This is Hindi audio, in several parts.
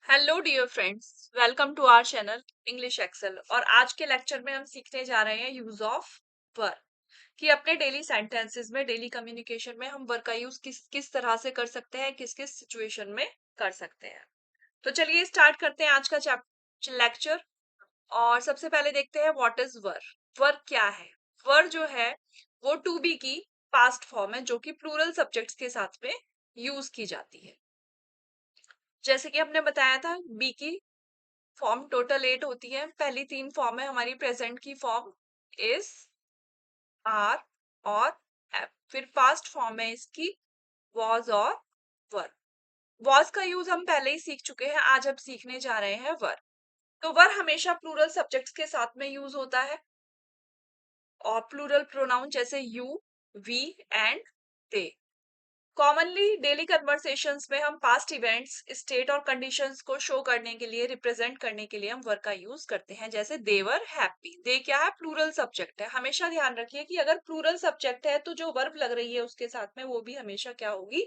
Hello dear friends, welcome to our channel English Excel. और आज के लेक्चर में हम सीखने जा रहे हैं यूज ऑफ वर कि अपने डेली सेंटेंसेस में, डेली कम्युनिकेशन में हम वर का यूज किस किस तरह से कर सकते हैं, किस किस सिचुएशन में कर सकते हैं। तो चलिए स्टार्ट करते हैं आज का लेक्चर। और सबसे पहले देखते हैं व्हाट इज वर। वर क्या है? वर जो है वो टू बी की पास्ट फॉर्म है, जो कि प्लूरल सब्जेक्ट्स के साथ में यूज की जाती है। जैसे कि हमने बताया था, बी की फॉर्म टोटल 8 होती है। पहली 3 फॉर्म है हमारी प्रेजेंट की फॉर्म, इज, आर और हैव। फिर पास्ट फॉर्म है इसकी वॉज और वर। वॉज का यूज हम पहले ही सीख चुके हैं, आज हम सीखने जा रहे हैं वर। तो वर हमेशा प्लूरल सब्जेक्ट्स के साथ में यूज होता है और प्लूरल प्रोनाउन जैसे you, we and they. Commonly daily conversations में हम पास्ट इवेंट्स, स्टेट और कंडीशंस को शो करने के लिए, रिप्रेजेंट करने के लिए हम वर का यूज करते हैं। जैसे दे वर हैप्पी। दे क्या है? प्लूरल सब्जेक्ट है। हमेशा ध्यान रखिए कि अगर प्लूरल सब्जेक्ट है तो जो वर्ब लग रही है उसके साथ में वो भी हमेशा क्या होगी?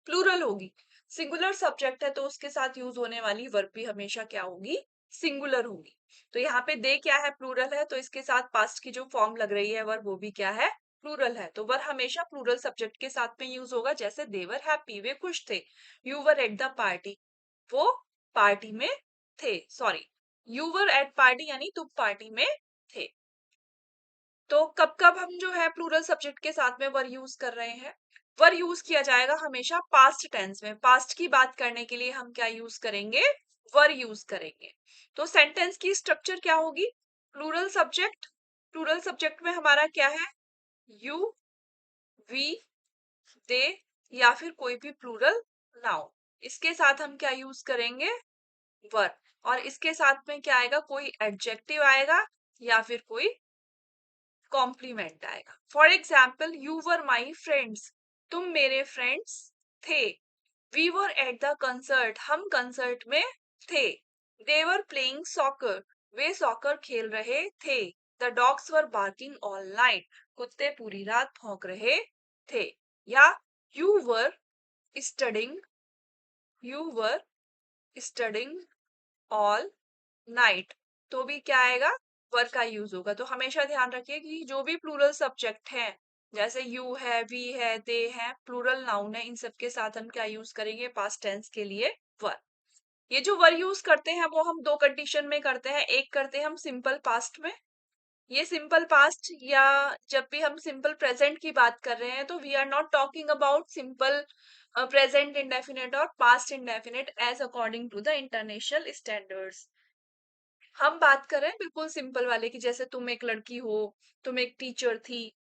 प्लूरल होगी। सिंगुलर सब्जेक्ट है तो उसके साथ यूज होने वाली वर्ब भी हमेशा क्या होगी? सिंगुलर होगी। तो यहाँ पे दे क्या है? प्लूरल है, तो इसके साथ पास्ट की जो फॉर्म लग रही है वर्ब, वो भी क्या है? प्लूरल है। तो वर हमेशा प्लूरल सब्जेक्ट के साथ में यूज होगा। जैसे देवर हैप्पी, वे खुश थे। You were at the party, वो पार्टी में थे। Sorry, you were at party यानी तुम पार्टी में थे। तो कब कब हम जो है प्लूरल सब्जेक्ट के साथ में वर यूज कर रहे हैं? वर यूज किया जाएगा हमेशा पास्ट टेंस में। पास्ट की बात करने के लिए हम क्या यूज करेंगे? वर यूज करेंगे। तो सेंटेंस की स्ट्रक्चर क्या होगी? प्लूरल सब्जेक्ट, प्लूरल सब्जेक्ट में हमारा क्या है? यू, वी, दे या फिर कोई भी प्लूरल नाउन। इसके साथ हम क्या यूज करेंगे? वर। और इसके साथ में क्या आएगा? कोई एडजेक्टिव आएगा या फिर कोई कॉम्प्लीमेंट आएगा। For example, you were my friends, तुम मेरे फ्रेंड्स थे। We were at the concert, हम कंसर्ट में थे। दे वर प्लेइंग सॉकर, वे सॉकर खेल रहे थे। The dogs were barking all night, कुत्ते पूरी रात भौंक रहे थे। या you were studying, you were studying all night, तो भी क्या आएगा? वर का यूज होगा। तो हमेशा ध्यान रखिए कि जो भी प्लूरल सब्जेक्ट है, जैसे यू है, वी है, दे है, प्लूरल नाउन है, इन सब के साथ हम क्या यूज करेंगे पास्ट टेंस के लिए? वर। ये जो वर यूज करते हैं वो हम दो कंडीशन में करते हैं। एक करते हैं हम सिंपल पास्ट में। ये सिंपल पास्ट, या जब भी हम सिंपल प्रेजेंट की बात कर रहे हैं तो we are not talking about simple present indefinite और past indefinite as according to the international standards. हम बात कर रहे हैं बिल्कुल सिंपल वाले की, जैसे तुम एक लड़की हो, तुम एक टीचर थी,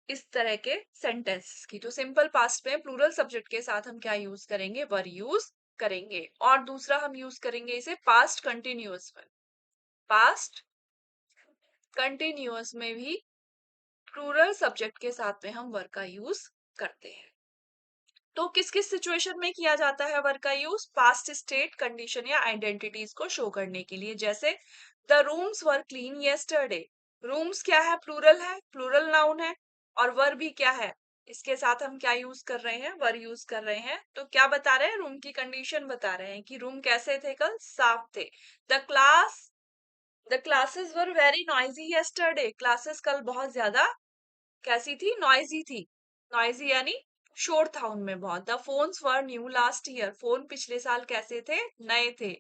इस तरह के सेंटेंस की। तो सिंपल पास्ट में प्लूरल सब्जेक्ट के साथ हम क्या यूज करेंगे? वर यूज करेंगे। और दूसरा हम यूज करेंगे इसे पास्ट कंटिन्यूअस में। पास्ट कंटिन्यूअस में भी प्लूरल सब्जेक्ट के साथ में हम वर का यूज करते हैं। तो किस किस सिचुएशन में किया जाता है वर का यूज? पास्ट स्टेट, कंडीशन या आइडेंटिटीज को शो करने के लिए। जैसे the rooms were clean yesterday. Rooms क्या है? प्लूरल है, प्लूरल नाउन है। और वर भी क्या है? इसके साथ हम क्या यूज कर रहे हैं? वर यूज कर रहे हैं। तो क्या बता रहे हैं? रूम की कंडीशन बता रहे हैं कि रूम कैसे थे? कल साफ थे। The classes were very noisy yesterday. Classes कल बहुत ज्यादा कैसी थी? नॉइजी थी। नॉइजी यानी शोर था उनमें बहुत। The phones were new last year. Phone पिछले साल कैसे थे? नए थे।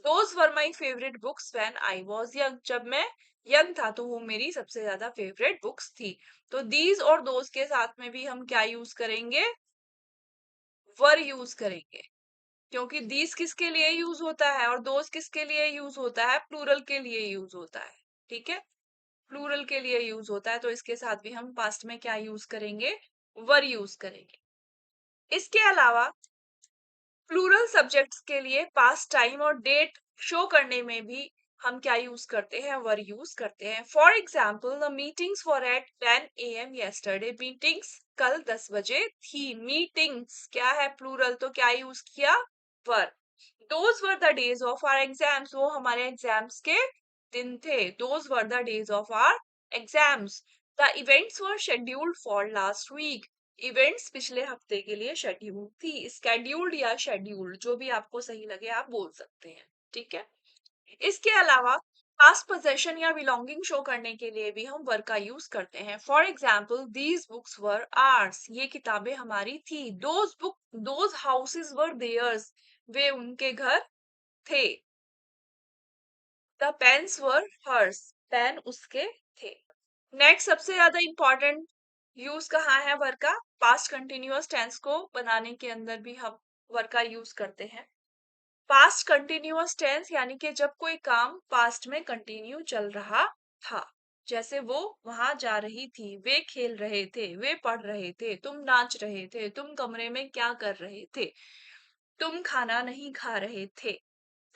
Those were my favourite books when I was young. जब मैं यंग था तो वो मेरी सबसे ज्यादा फेवरेट बुक्स थी। तो दीज और दोज के साथ में भी हम क्या यूज करेंगे? वर यूज करेंगे। क्योंकि दीज किसके लिए यूज होता है और दोज किसके लिए यूज होता है? प्लूरल के लिए यूज होता है। ठीक है, प्लूरल के लिए यूज होता है। तो इसके साथ भी हम पास्ट में क्या यूज करेंगे? वर यूज करेंगे। इसके अलावा प्लूरल सब्जेक्ट्स के लिए पास्ट टाइम और डेट शो करने में भी हम क्या यूज करते हैं? वर यूज करते हैं। For example, the meetings for at 10 AM yesterday। Meetings कल 10 बजे थी। मीटिंग्स क्या है? प्लूरल, तो क्या यूज किया? Were. Those were the days of our exams. वो हमारे एग्जाम्स के दिन थे। Those were the days of our exams. The events were scheduled for last week. Events पिछले हफ्ते के लिए शेड्यूल थी। स्केड्यूल्ड या शेड्यूल्ड, जो भी आपको सही लगे आप बोल सकते हैं। ठीक है। इसके अलावा पास्ट पोजेशन या बिलोंगिंग शो करने के लिए भी हम वर का यूज करते हैं। For example, these books were ours, ये किताबें हमारी थी। दोज हाउसेस वर देयर्स, वे उनके घर थे। The pens were hers, pen उसके थे। नेक्स्ट सबसे ज्यादा इंपॉर्टेंट यूज कहाँ है वर का? पास्ट कंटिन्यूअस टेंस को बनाने के अंदर भी हम वर का यूज करते हैं। पास्ट कंटिन्यूअस टेंस यानी कि जब कोई काम पास्ट में कंटिन्यू चल रहा था, जैसे वो वहां जा रही थी, वे खेल रहे थे, वे पढ़ रहे थे, तुम नाच रहे थे, तुम कमरे में क्या कर रहे थे, तुम खाना नहीं खा रहे थे।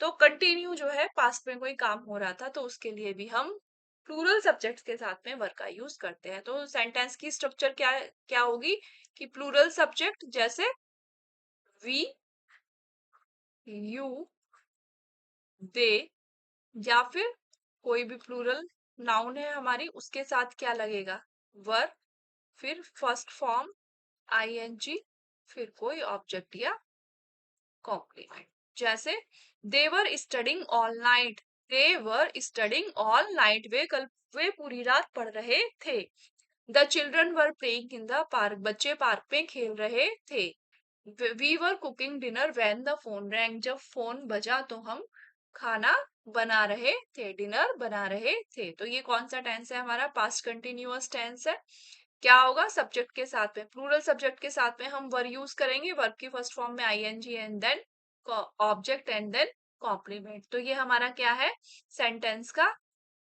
तो कंटिन्यू जो है पास्ट में कोई काम हो रहा था, तो उसके लिए भी हम प्लूरल सब्जेक्ट्स के साथ में वर्ब का यूज करते हैं। तो सेंटेंस की स्ट्रक्चर क्या होगी कि प्लूरल सब्जेक्ट जैसे वी, यू, दे, या फिर कोई भी प्लूरल नाउन है हमारी, उसके साथ क्या लगेगा? वर्ब, फिर फर्स्ट फॉर्म आईएनजी, फिर कोई ऑब्जेक्ट या कॉम्प्लीमेंट। जैसे they were studying all night, they were studying all night, वे पूरी रात पढ़ रहे थे। The children were playing in the park, बच्चे पार्क में खेल रहे थे। We were cooking dinner when the phone rang, जब फोन बजा तो हम खाना बना रहे थे, डिनर बना रहे थे। तो ये कौन सा टेंस है? हमारा पास्ट कंटिन्यूअस टेंस है। क्या होगा? सब्जेक्ट के साथ में, प्लूरल सब्जेक्ट के साथ में हम वर्ब यूज करेंगे, वर्ब की फर्स्ट फॉर्म में ING and then object and then complement. तो ये हमारा क्या है? सेंटेंस का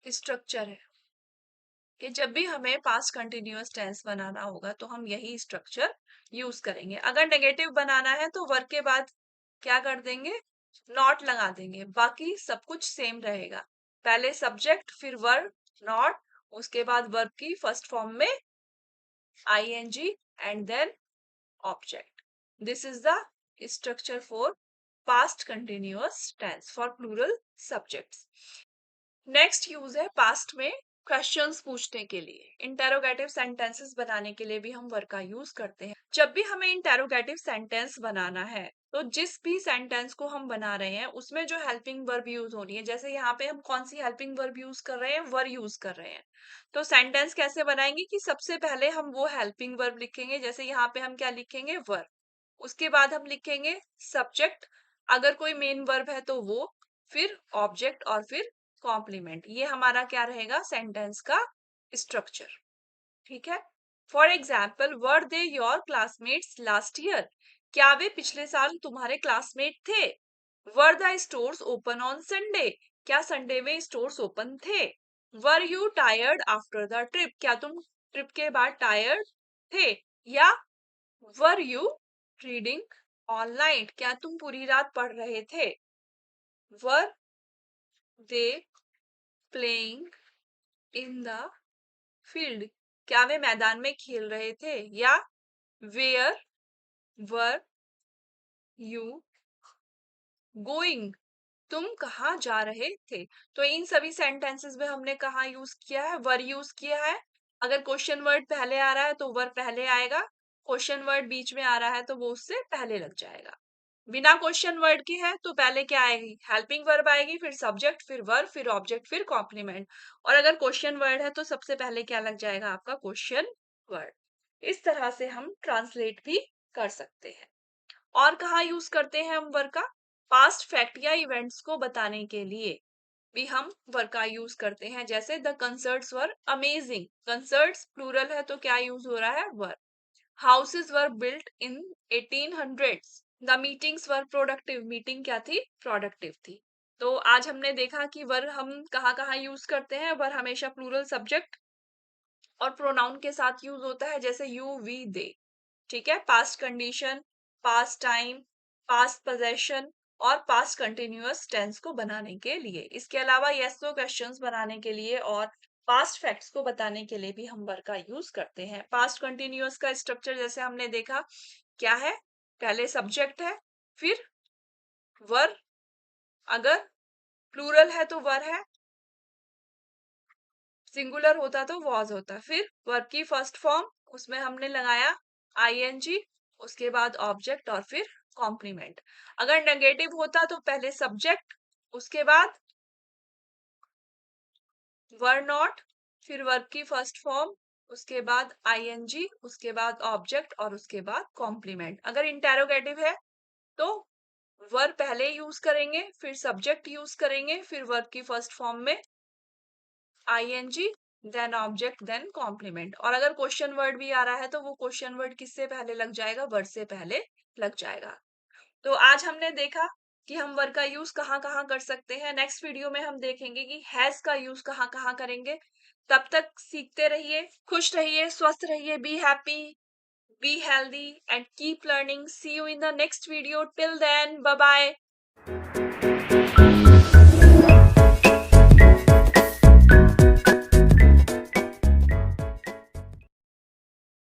स्ट्रक्चर है कि जब भी हमें पास्ट कंटिन्यूअस टेंस बनाना होगा तो हम यही स्ट्रक्चर यूज करेंगे। अगर नेगेटिव बनाना है तो वर्ब के बाद क्या कर देंगे? नॉट लगा देंगे, बाकी सब कुछ सेम रहेगा। पहले सब्जेक्ट, फिर वर्ब, नॉट, उसके बाद वर्ब की फर्स्ट फॉर्म में ing and then object. This is the structure for past continuous tense for plural subjects. Next use है पास्ट में क्वेश्चंस पूछने के लिए। इंटेरोगेटिव सेंटेंसेस बनाने के लिए भी हम वर्ब का यूज करते हैं। जब भी हमें इंटेरोगेटिव सेंटेंस बनाना है तो जिस भी सेंटेंस को हम बना रहे हैं उसमें जो हेल्पिंग वर्ब यूज होनी है, जैसे यहाँ पे हम कौन सी हेल्पिंग वर्ब यूज कर रहे हैं? वर यूज कर रहे हैं। तो सेंटेंस कैसे बनाएंगे कि सबसे पहले हम वो हेल्पिंग वर्ब लिखेंगे, जैसे यहाँ पे हम क्या लिखेंगे? वर्ब। उसके बाद हम लिखेंगे सब्जेक्ट, अगर कोई मेन वर्ब है तो वो, फिर ऑब्जेक्ट और फिर कॉम्प्लीमेंट। ये हमारा क्या रहेगा? सेंटेंस का स्ट्रक्चर। ठीक है। For example, were they your classmates last year, क्या वे पिछले साल तुम्हारे क्लासमेट थे? Were the stores open on Sunday, क्या संडे में स्टोर्स ओपन थे? Were you tired after the trip, क्या तुम ट्रिप के बाद टायर्ड थे? या were you reading all night, क्या तुम पूरी रात पढ़ रहे थे? Were they playing in the field, क्या वे मैदान में खेल रहे थे? या वेयर वर यू गोइंग, तुम कहाँ जा रहे थे? तो इन सभी सेंटेंसेस में हमने कहाँ यूज किया है? वर यूज किया है। अगर क्वेश्चन वर्ड पहले आ रहा है तो वर पहले आएगा, क्वेश्चन वर्ड बीच में आ रहा है तो वो उससे पहले लग जाएगा। बिना क्वेश्चन वर्ड के है तो पहले क्या आएगी? हेल्पिंग वर्ब आएगी, फिर सब्जेक्ट, फिर वर्ब, फिर ऑब्जेक्ट, फिर कॉम्प्लीमेंट। और अगर क्वेश्चन वर्ड है तो सबसे पहले क्या लग जाएगा? आपका क्वेश्चन वर्ड। इस तरह से हम ट्रांसलेट भी कर सकते हैं। और कहाँ यूज करते हैं हम वर्ब का? पास्ट फैक्ट या इवेंट्स को बताने के लिए भी हम वर्ब का यूज करते हैं। जैसे the concerts were amazing, concerts plural है तो क्या यूज हो रहा है? Verb. Houses were built in 1800s, the meetings were productive, meeting क्या थी? प्रोडक्टिव थी। तो आज हमने देखा कि वर्ब हम कहाँ कहाँ यूज करते हैं। वर्ब हमेशा प्लूरल सब्जेक्ट और प्रोनाउन के साथ यूज होता है, जैसे यू, वी, दे। ठीक है। Past condition, past time, past possession और पास्ट कंटिन्यूअस टेंस को बनाने के लिए। इसके अलावा यस नो क्वेश्चंस बनाने के लिए और पास्ट फैक्ट्स को बताने के लिए भी हम वर्ब का यूज करते हैं। पास्ट कंटिन्यूअस का स्ट्रक्चर जैसे हमने देखा क्या है? पहले सब्जेक्ट है, फिर वर्ब, अगर प्लूरल है तो वर्ब है, सिंगुलर होता तो वॉज होता, फिर वर्ब की फर्स्ट फॉर्म, उसमें हमने लगाया आईएनजी, उसके बाद ऑब्जेक्ट और फिर कॉम्प्लीमेंट। अगर नेगेटिव होता तो पहले सब्जेक्ट, उसके बाद वर नॉट, फिर वर्ब की फर्स्ट फॉर्म, उसके बाद आईएनजी, उसके बाद ऑब्जेक्ट और उसके बाद कॉम्प्लीमेंट। अगर इंटेरोगेटिव है तो वर्ब पहले यूज करेंगे, फिर सब्जेक्ट यूज करेंगे, फिर वर्ब की फर्स्ट फॉर्म में ING, then object, then complement. और अगर क्वेश्चन वर्ड भी आ रहा है तो वो क्वेश्चन वर्ड किससे पहले लग जाएगा? वर्ड से पहले लग जाएगा। तो आज हमने देखा कि हम वर्ब का यूज कहाँ कहाँ कर सकते हैं। नेक्स्ट वीडियो में हम देखेंगे कि हैज का यूज कहाँ कहाँ करेंगे। तब तक सीखते रहिए, खुश रहिए, स्वस्थ रहिए, be happy, be healthy and keep learning. See you in the next video. Till then, bye bye.